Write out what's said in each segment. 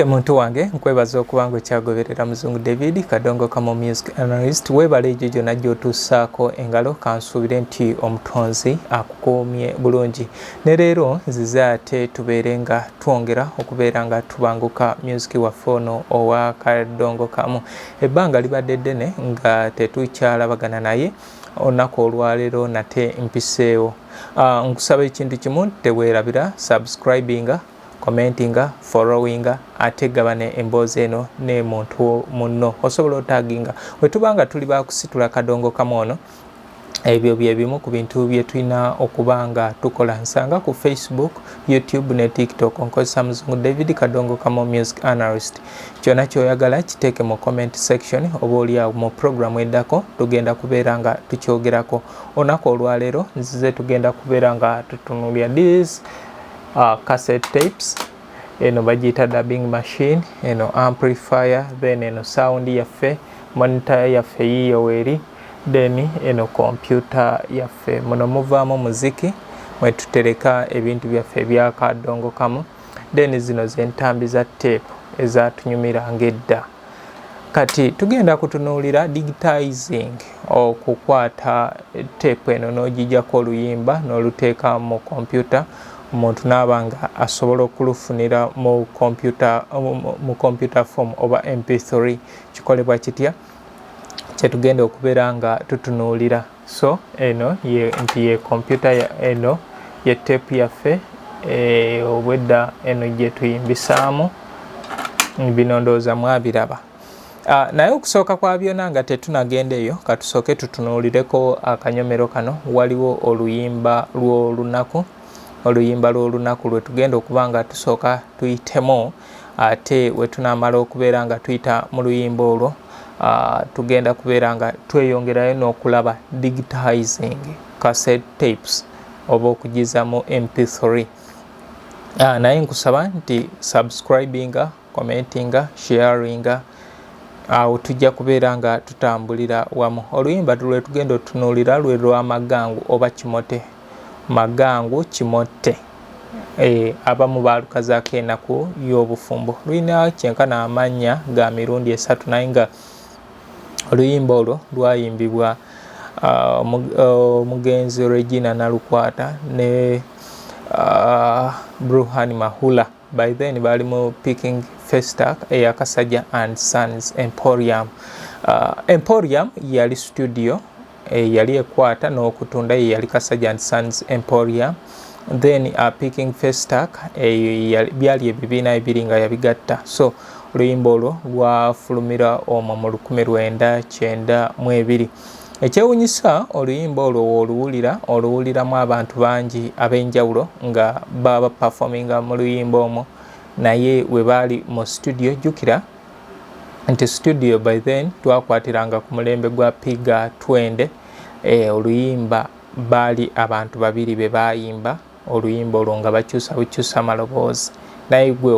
Muntu wange nkwebaza okubango kyagoberera Muzungu David Kadongo kama music analyst webale ejo najjo tusaako engalo kansubire nti omutonzi akukomye bulungi ne leero nzizaate tuberenga twongera okubeera nga tubanguka music wafono owa Kadongo kamu ebbanga libadde ddene nga tetukyalabagana naye onako olwaleero nate mpiseewo nkusaba ekintu kimu teweerabira subscribinga commentinga, followinga, ate gabane emboozi eno ne muntu munno osobola otaginga wetubanga tuli bakusitula Kadongo kamono ebyo byebimu ku bintu bye tulina okubanga tukola nsanga ku Facebook, YouTube ne TikTok onkozesa Muzungu David Kadongo kamo music analyst kyona kyoyagala kiteeke mu comment section oba oli awo mu program eddako tugenda kubeera nga tukyogerako onako olwaleero nzize tugenda kubeera nga tutunulya this cassette tapes eno bagita dubbing machine eno amplifier then eno sound yaffe monitor yaffe yiyo weri then eno computer yaffe muno muvaamu muziki mwetutereka ebintu byaffe bya Kadongo kamu then zino zentambi za tape ezatunyumira ngedda kati tugenda kutunuulira digitizing okukwata tape eno n'ogijjako oluyimba n'oluteeka mu computer omuntu nabanga asobola okulufunira mu computer form oba mp3 kikolebwa kitya kyetugenda okubeera nga tutunuulira so eno ye computer eno ye tape yaffe obwedda eno gye tuyimbisaamu bino ndowooza mwabiraba naye okusooka kwa byonna nga tetunagenda eyo katusooke tutunuulireko akanyomero kano waliwo oluyimba lw'olunaku oluyimba lw'olunaku lwe tugenda okubanga tusooka tuyitemu ate wetunamala okubeera nga tuyita mu luyimba olwo tugenda kubeera nga tweyongerayo n'okulaba digitizing cassette tapes oba okugiza mu mp3 naye nkusaba nti subscribinga commentinga sharinga awo tujja kubeera nga tutambulira wamu oluyimba lwe tugenda otunuulira lwe lwa Magangu oba Kimote Magangu Kimote abamu baalukazaako ennaku y'obufumbo lulina kyenkana amannya ga mirundi 3 naye nga oluyimba olwo lwayimbibwa omugenzi Regina Nalukwata ne Bruhan Mahula by then bali mu Picking Festac eyakasajja and Sons Emporium Emporium yali studio yali ekwata n'okutunda yali Kasajja and Sons Emporium then Picking Festac byali ebibiina ebiri nga yabigatta so oluyimba olwo lwafulumira omwo mu 1992 ekyewunyisa oluyimba olwo oluwuliramu abantu bangi ab'enjawulo nga baba performinga mu luyimba omwo naye we baali mu studio jjukira nti studio by then twakwatiranga ku mulembe gwa Piga Twende oluyimba baali abantu babiri be bayimba oluyimba olwo nga bakyusa maloboozi naye gwe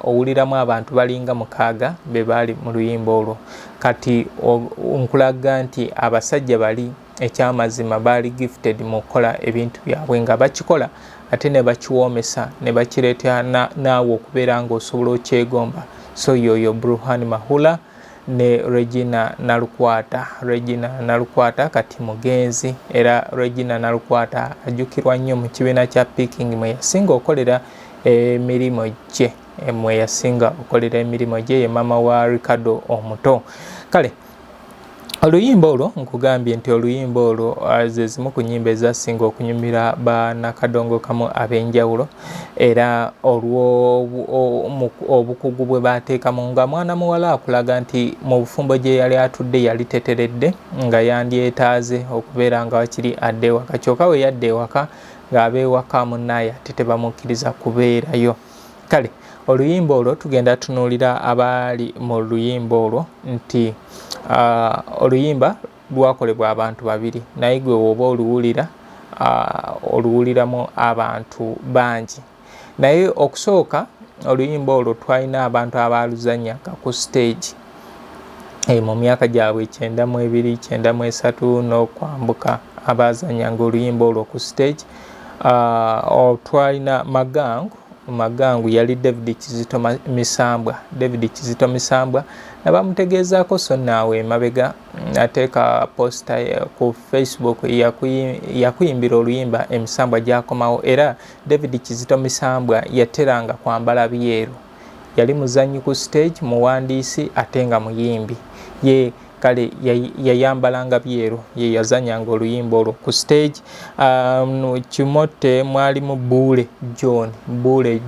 owuliramu abantu balinga 6 be baali mu luyimba olwo kati nkulaga nti abasajja bali ekyamazima baali gifted mu kukola ebintu byabwe nga bakikola ate ne bakiwoomesa ne bakireeta naawe okubeera nga osobola okyegomba so yoyo Bruhan Mahula ne Regina Nalukwata kati mugenzi era Regina Nalukwata ajjukirwa nnyo mu kibiina kya Picking mwe yasinga okolera emirimu gye ye mama wa Ricardo omuto kale oluyimba olwo nkugambye nti oluyimba olwo zezimu ku nnyimba ezasinga okunyumira bannakadongo kamu ab'enjawulo era obukugu bwe baateekamu nga mwana muwala akulaga nti mu bufumbo gye yali atudde yali teteredde nga yandyetaaze okubeera nga wakiri adde ewaka kyokka we yadde ewaka ng'abeewaka munnaye ate tebamukkiriza kubeerayo kale oluyimba olwo tugenda tunuulira abaali mu luyimba olwo nti oluyimba lwakolebwa abantu babiri naye gwe woba oluwuliramu abantu bangi naye okusooka oluyimba olwo twalina abantu abaluzannyanga ku stage mu myaka gyabwe 92 93 n'okwambuka abazannyanga oluyimba olwo ku stage twalina Magangu magangu yali David Kizito Misambwa nabamutegezaako so naawe emabega ateeka posta ku Facebook yakuyimbira oluyimba emisambwa gyakomawo era David Kizito Misambwa yateranga kwambala byeru yali muzanyi ku stage muwandiisi ate nga muyimbi ye kale yayambalanga byeru ye yazanyanga oluyimba olwo ku stage. Kimote mwalimu Bule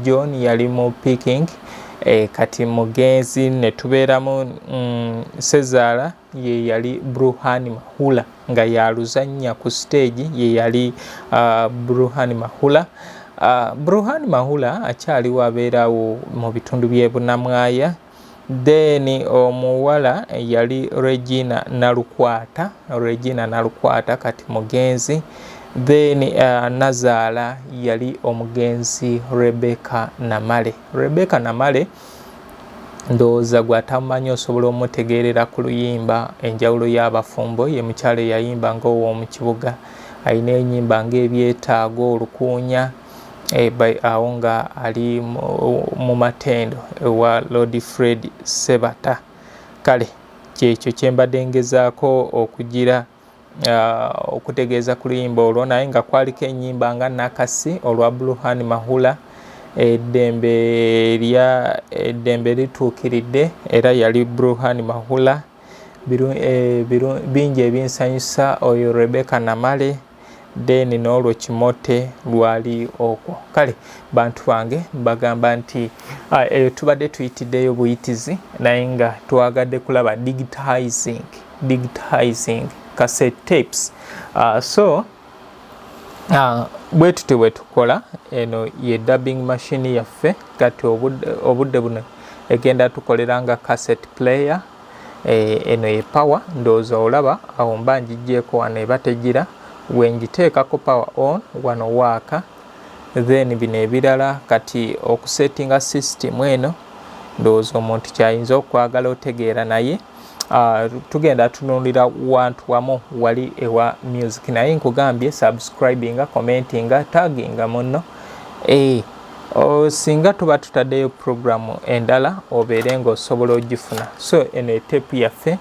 John yali mu picking kati mugenzi ne tubeeramu Sezara ye yali Bruhani Mahula nga yaluzanya ku stage ye yali Bruhani Mahula. Bruhani Mahula akyaliwo abeerawo mu bitundu by'e Bunnamwaya. Then omuwala yali Regina Nalukwata kati mugenzi. Then Nazala yali omugenzi Rebecca Namale ndowooza gwatamumanyi osobola omutegeerera ku luyimba enjawulo y'abafumbo ye mukyala eyayimba ng'ow'omu kibuga alina ennyimba ng'ebyetaago olukuunya awo nga ali mu matendo ewa Lord Fred Sebata. Kale kyekyo kyembadde ngezaako okugira okutegeeza ku luyimba olwo naye nga kwaliko ennyimba nga Nakasi olwa Bruhani Mahula eddembe lituukiridde era yali Bruhani Mahula bingi ebinsanyusa oyo Rebecca Namale then n'olwo Kimote lwali okwo. Kale bantu bange mbagamba nti eyo tubadde tuyitiddeyo buyitizi naye nga twagadde kulaba digitizing cassette tapes. Bwe tutyo bwe tukola eno ye dubbing machine yaffe kati obudde buno egenda tukolera nga cassette player eno ye power ndowooza olaba awo mba njiggyeko wano eba tegira wenjiteekako power on wano waaka then bino ebirala kati okusettinga system eno ndowooza omuntu kyayinza okwagala otegeera naye tugenda tunulira wantu wamu wali ewa music naye nkugambye subscribinga commentinga tagginga muno singa tuba tutaddeyo programu endala obeere ng'osobola ogifuna. So eno etepu yaffe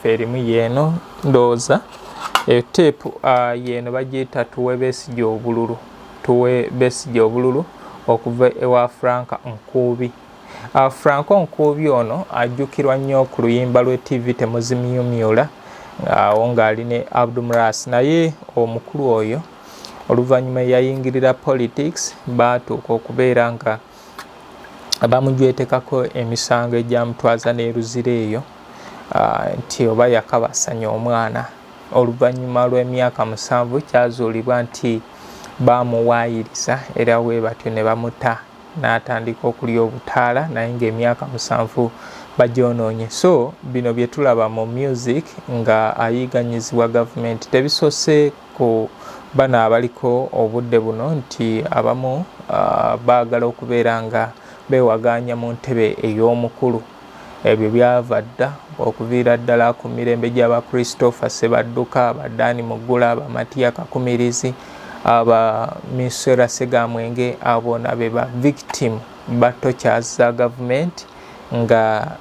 erimu yeeno ndowooza eyo tepu yeeno bagiyita tuwe Besigye obululu okuva ewa Franka Nkuubi. Franco Nkuubi ono ajjukirwa nnyo ku luyimba lwe TV temuzimyumyula awo ng'ali ne Abdulmuras naye omukulu oyo oluvannyuma yayingirira politics baatuuka okubeera nga bamujwetekako emisango egyamutwaza n'eruzira eyo nti oba yakabasanya omwana. Oluvannyuma lw'emyaka 7 kyazuulibwa nti bamuwaayiriza era bwe batyo ne bamuta n'atandika okulya obutaala naye ng'emyaka 7 bagyonoonye. So bino bye tulaba mu music nga ayigganyizibwa gavumenti tebisoose ku bano abaliko obudde buno nti abamu baagala okubeera nga beewaganya mu ntebe ey'omukulu. Ebyo byava dda okuviira ddala ku mirembe gy'aba Christopher Sebadduka, Abadani Mugula, Abamatiya Kakumirizi, aba Misera Segamwenge, abona beba victim batochas za government nga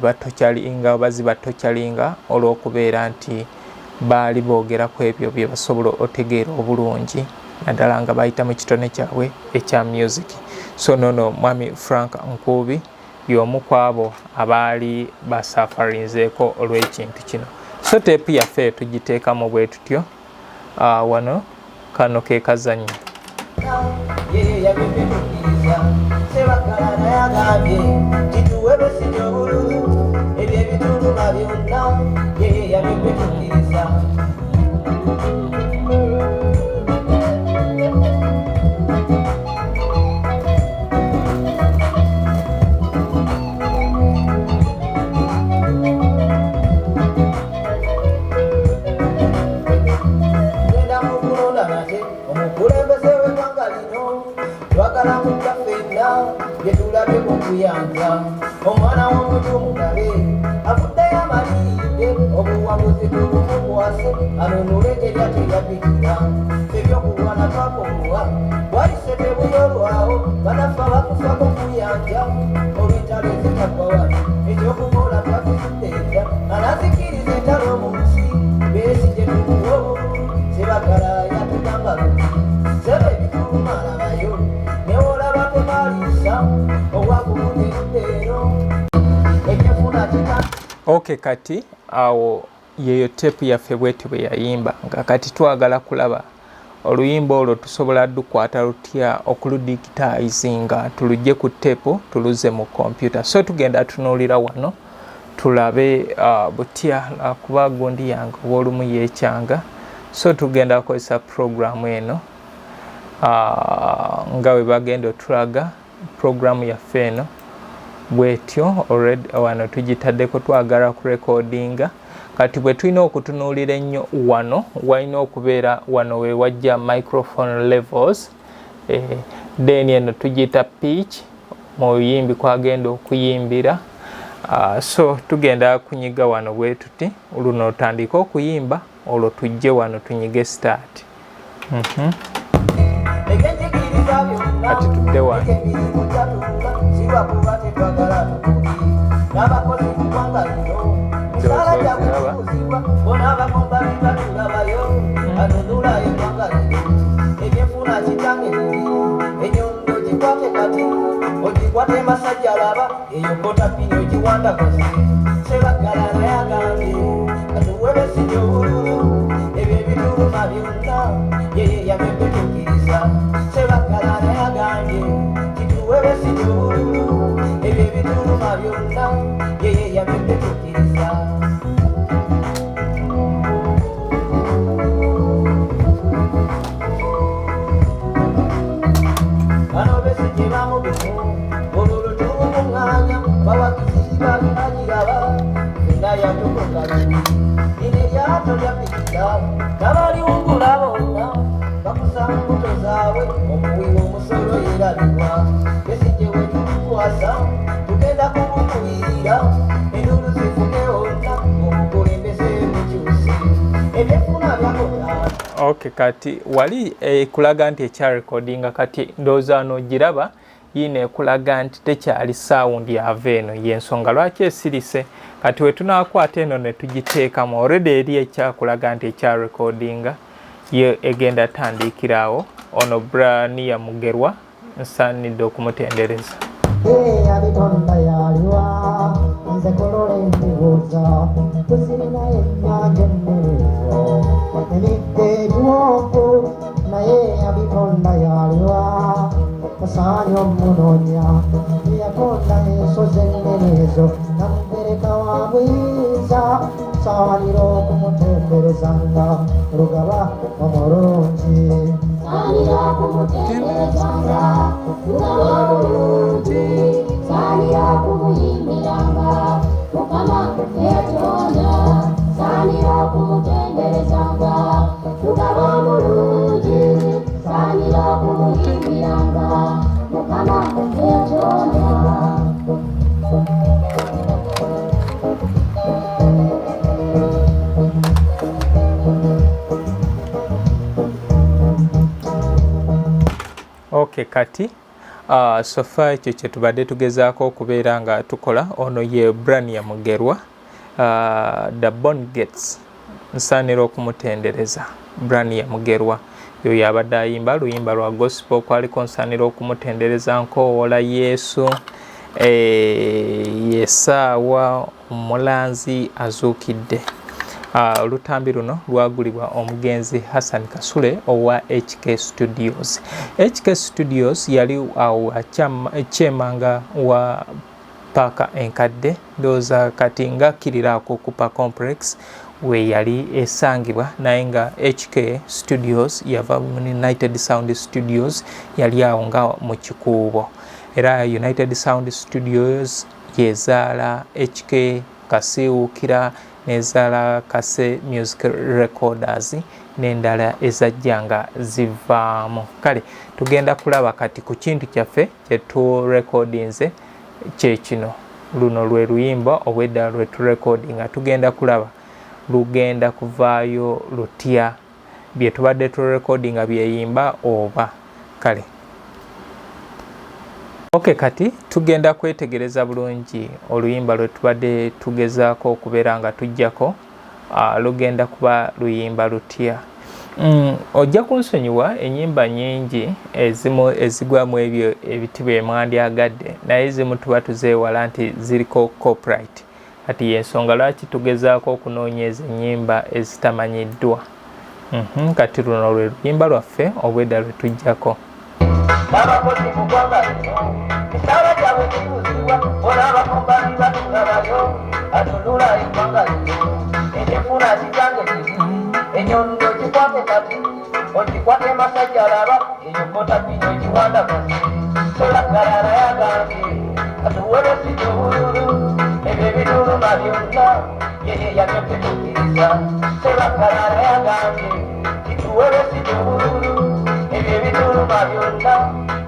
batochalinga bazi batochalinga olw'okubeera nti baali boogera ku ebyo bye basobola otegeera obulungi naddala nga bayita mu kitone kyabwe ekya music. So nono mwami Frank Nkuubi y'omu ku abo abaali basafarinzeeko olw'ekintu kino. So teepu yaffe tugiteekamu bwe tutyo wano kano ke kazanyo. Omwana w'omuntu omugale afuddeyo amalidde Tuwulidde obuwanguzi tubumukwase anunule ebyateyapikira ebyokulwana twakomuwa wayise tebuyolwawo banafa bakufako kuyanja olwitalo ezitakwawala ekyokukola twakisuddeera anazikiriza entalo mu nsi beesije tukuwo sebagala yatugamba luti sebe ebitulumalabayo newolaba temaliisa owakumuterudeero ekyefuna kita. Okay, kati awo yeyo tepu yaffe bweti bwe yayimba nga kati twagala kulaba oluyimba olwo tusobola dukwata lutya okuludigitizinga tulujje ku tepu tuluze mu kompyuta. So tugenda tunuulira wano tulabe butya kuba gundi yange olumu yekyanga. So tugenda kukozesa programu eno nga bwe bagenda otulaga programu yaffe eno bwetyo. Already wano tugitaddeko twagala ku recordinga. Kati bwe tulina okutunuulira ennyo wano walina okubeera wano we wajja microphone levels, then eno tugita pitch mu buyimbi kwagenda okuyimbira. So tugenda kunyiga wano bwe tuti luno otandika okuyimba olwo tujje wano tunyige start. Kati tudde wano. Ojikwate masajja laba eyokota pini ojiwanda kozi sebagala nayagambye katuwebesijja obululu ebyo ebituluma byonna yeye yabyebetukiriza sebagala nayagambye kituwebesijja obululu ebyo ebituluma byonna yeye yabyebetukiriza. Bano besijje bamubimu olulu tuwumunganya bawakisiba binagiraba endaya tukungaliri ine lyato lyapikira nabaliwungula bonna bakusanga mbuto zaabwe omuwiwa omusolo yerabibwa besijje we tukukwasa tugenda kubukubirira endulu zifune onna omukulembeze mukyusi ebyefuna byakota. Okay, kati wali kulaga nti ekya recordinga kati ndowooza n'ogiraba yine kulaga nti tekyali sound yava eno yensonga lwaki esirise. Kati we tunaakwata eno ne tugiteekamu already eri ekyakulaga nti ekya recordinga ye egenda tandikiraawo. Ono Brania Mugerwa nsaanidde okumutendereza. Abitonda yaliwa nze kolole ntibuuza tusirina ennyanja enneezo emidde egiwonvu naye abitonda yaliwa musaani omunoonya yatonda ensozi enneneezo namugereka wa buyinza saanira okumutenderezanga lugaba omulungi saanira okumutenderezanga lugaba omulungi saanira okumuyimbiranga mukama eyatonda saanira okumutenderezanga lugaba omulungi saanira okumuyimbiranga mukama eyatonda. Okay, kati sofa ekyo kye tubadde tugezaako okubeera nga tukola. Ono ye Brania Mugerwa, The Born Gates nsaanira okumutendereza. Brania Mugerwa yoyo abadde ayimba luyimba lwa gospel kwaliko nsaanira okumutendereza nkoowola Yesu, yesaawa omulanzi azuukidde. Olutambi luno lwagulibwa omugenzi Hassan Kasule owa HK Studios. HK Studios yali awo akyemanga wa Paka Enkadde ndowooza kati nga kiriraako Kupa Complex we yali esangibwa naye nga HK Studios yava mu United Sound Studios yali awo nga mu kikuubo. Era United Sound Studios yezaala HK Kasiwukira nezaala Kase Music Recorders n'endala ezajja nga zivaamu. Kale tugenda kulaba kati ku kintu kyaffe kye tu recordinze kye kino. luno lwe luyimba obwedda lwe turecordinga tugenda kulaba lugenda kuvaayo lutya bye tubadde turecordinga byeyimba oba kale. Okay, kati tugenda kwetegereza bulungi oluyimba lwe tubadde tugezaako okubeera nga tujjako lugenda kuba luyimba lutya. Ojja kunsonyiwa ennyimba nnyingi ezimu ezigwamu ebyo ebiti bye mwandyagadde naye ezimu tuba tuzeewala nti ziriko copyright. Kati y'ensonga lwaki tugezaako okunoonyeza ennyimba ezitamanyiddwa. Kati luno lwe luyimba lwaffe obwedda lwe tujjako. Abakozi mu ggwanga lino esaala gyabwe kituusibwa olaba kumbali batugabayo atunula eggwanga lino ekyefuna kitange kibi enyondo kikwate kati okikwate masajja laba enyokota bino ekiwanda kasi solagalala yagambye katuwolesi gyobululu ebyo ebituluma byonna yeye yabyotetukiriza solagalala yagambye kituwolesi gyobululu ebyo ebituluma byonna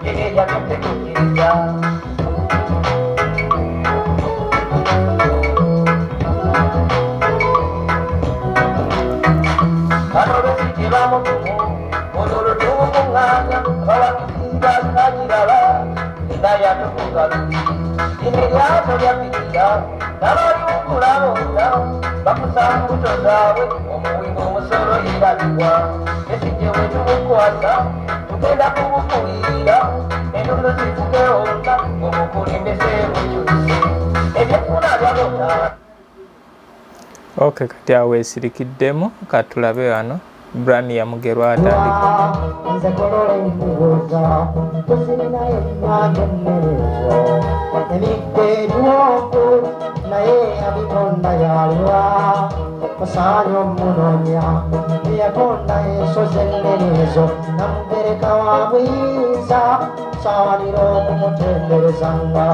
yeye yabyotetukiriza. Bano besikiramutumu olulutumu munganga bawakisiga nakiraba endayatukugaluti imiryato lyapikira nabaliwukulabona bakusambuto zaabwe omuwinga omusolo yerabibwa esije wetumukwasa tugenda kubukulira endulo zitugeronda omukulembese bukyuse ebyefuna byabona. Okay, kati awo esirikiddemu katulabe wano Brani yamugerwa atandika. Nze kolole nkubuuza tusirina ennyange ennerezo emidde ebiwonvu naye abitonda yaliwa musaanya omunoonya eyatonda ensozi ennerezo namugereka wa buyinza saanira okumutenderezanga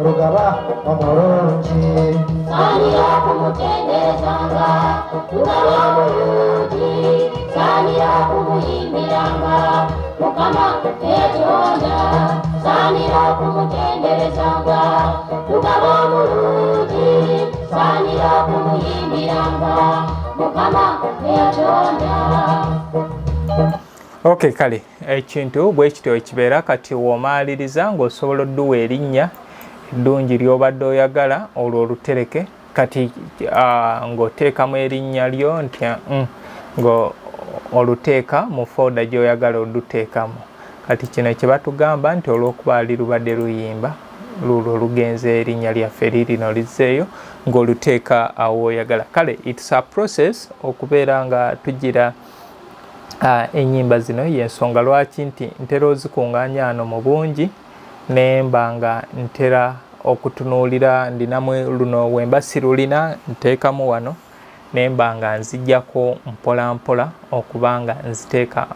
Rugaba omulungi saanira okumutenderezanga Rugaba omulungi saanira okumuyimbiranga Mukama eyatonda saanira okumutenderezanga Rugaba omulungi saanira okumuyimbiranga Mukama eyatonda. Okay, kale ekintu bwe kityo ekibeera kati w'omaaliriza ng'osobola odduwa erinnya eddungi ly'obadde oyagala olwo olutereke kati ng'oteekamu erinnya lyo nti ng'oluteeka mu folder gy'oyagala oduteekamu. Kati kino kye batugamba nti olw'okuba lubadde luyimba lulwo lugenze erinnya lyaffe lirino lizzeeyo ng'oluteeka awo oyagala. Kale it's a process okubeera nga tugira ennyimba zino y'ensonga lwaki nti ntera ozikuŋŋaanya ano mu bungi nemba nga ntera okutunuulira ndinamu luno wemba sirulina nteekamu wano nemba nga nzijjako mpola mpola okuba nga nziteeka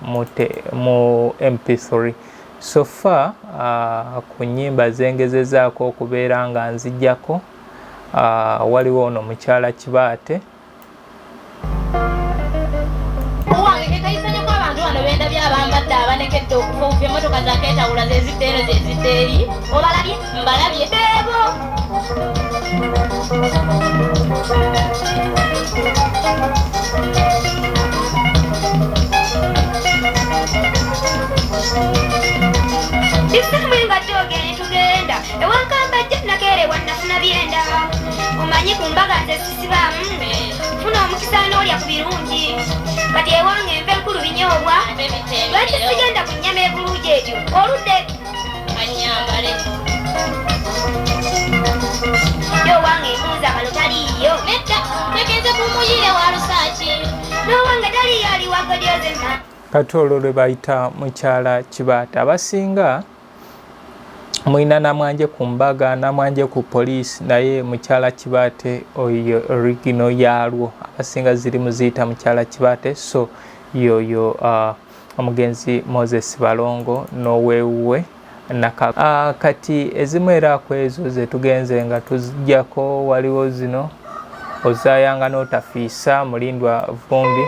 mu MP3. So far ku nnyimba zengezezaako okubeera nga nzijjako waliwo ono mukyala Kibaate benda byabambadde abanekedde okufuuka emmotoka zaketawula zeziddeeno zeziddeeri obalabye mbalabye beebo isamwe nga gyogere tugenda ewankambajja nakeerewa nafuna byenda omanyi ku mbaga nze sisibaamu funa omukisa n'olya ku birungi kati ewange enva enkulu binyoobwa lwaki sigenda ku nnyama ebulungi ebyo oludde anyambale yo wange ebuuza kalo taliiyo nedda tegenze kumuyire wa lusaaki n'owange taliiyo aliwagodyozenna. Kati olwo lwe bayita mukyala Kibaate. Abasinga mulina namwanje ku mbaga namwanje ku poliisi naye mukyala Kibaate oyo origino yaalwo abasinga ziri muziyita mukyala Kibaate. So yoyo omugenzi Moses Balongo n'oweewuwe kati ezimu era ku ezo ze tugenze nga tuzijjako waliwo zino ozaayanga n'otafiisa Mulindwa Vumbi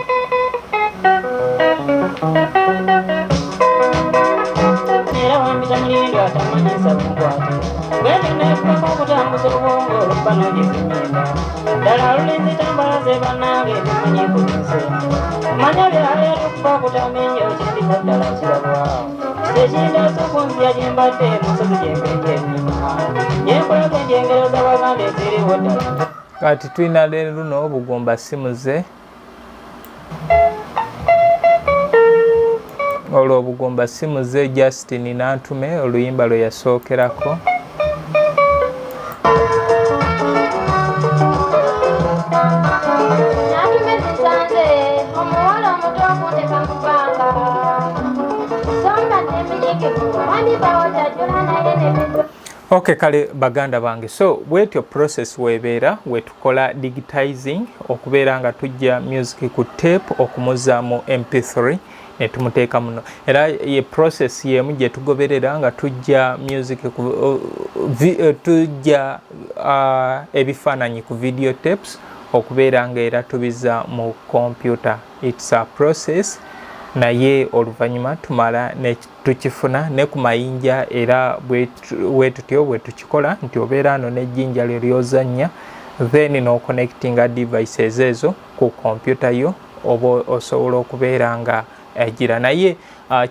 era wambita Mulindwa atamanyisa bukwate bwene nefukamu okutambuza obwongo wano gisimina ddala lulinzi tambala ze bannange bimanyi ku nsi manya byaleero okuba kutamenyo kindiza ddala kirabwa ekindaza okunzira gye mbadde musozi gyembenje ennima gyenkolako enjengero z'abaganda eziriwo ddala kati tulina leero luno obugumba simuze olwo obugumba simuze Justin Nantume oluyimba lwe yasookerako Okay, kale baganda bange, so bwetyo process webeera wetukola digitizing okubeera nga tujja music ku tape okumuza mu MP3 ne tumuteeka muno era ye process yemu gye tugoberera nga tujja music tujja ebifaananyi ku video tapes okubeera nga era tubiza mu computer. It's a process naye oluvannyuma tumala ne tukifuna ne ku mayinja era bwetutyo bwe tukikola nti obeera ano n'ejjinja lye lyozannya then no connectinga devices ezo ku computer yo oba osobola okubeera nga agira naye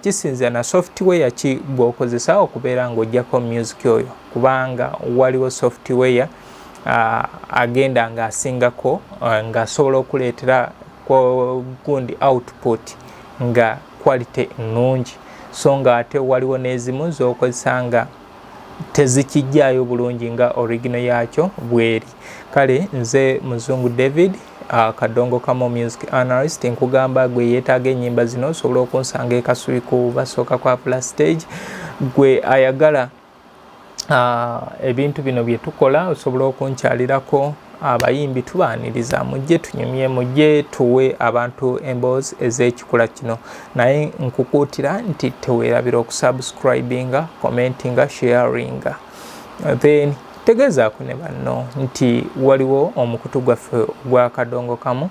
kisinza na software ki bw'okozesa okubeera ng'ojjako music oyo kubanga waliwo software agenda ng'asingako ng'asobola okuleetera gundi output nga quality nnungi so nga ate waliwo n'ezimu z'okozesa nga tezikijjaayo bulungi nga original yakyo bweri. Kale nze Muzungu David Kadongo Kamo Music Analyst nkugamba gwe yeetaaga ennyimba zino osobola okunsanga ekasubi ku basooka kwa Plus Stage gwe ayagala ebintu bino bye tukola osobola okunkyalirako abayimbi tubaaniriza mujje tunyumye mujje tuwe abantu emboozi ez'ekikula kino naye nkukuutira nti teweerabira okusubscribinga commentinga sharinga then tegezaako ne banno nti waliwo omukutu gwaffe gwa Kadongo Kamo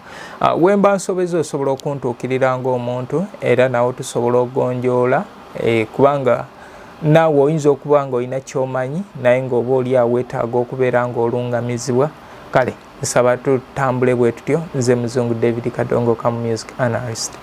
wemba nsobeza osobola okuntuukirira ng'omuntu era nawe tusobola okugonjoola kubanga naawe oyinza okuba nga olina ky'omanyi naye ng'oba oli awo weetaaga okubeera ng'olungamizibwa. Kale nsaba tutambule bwe tutyo. Nze Muzungu David Kadongo Kamo Music Analyst.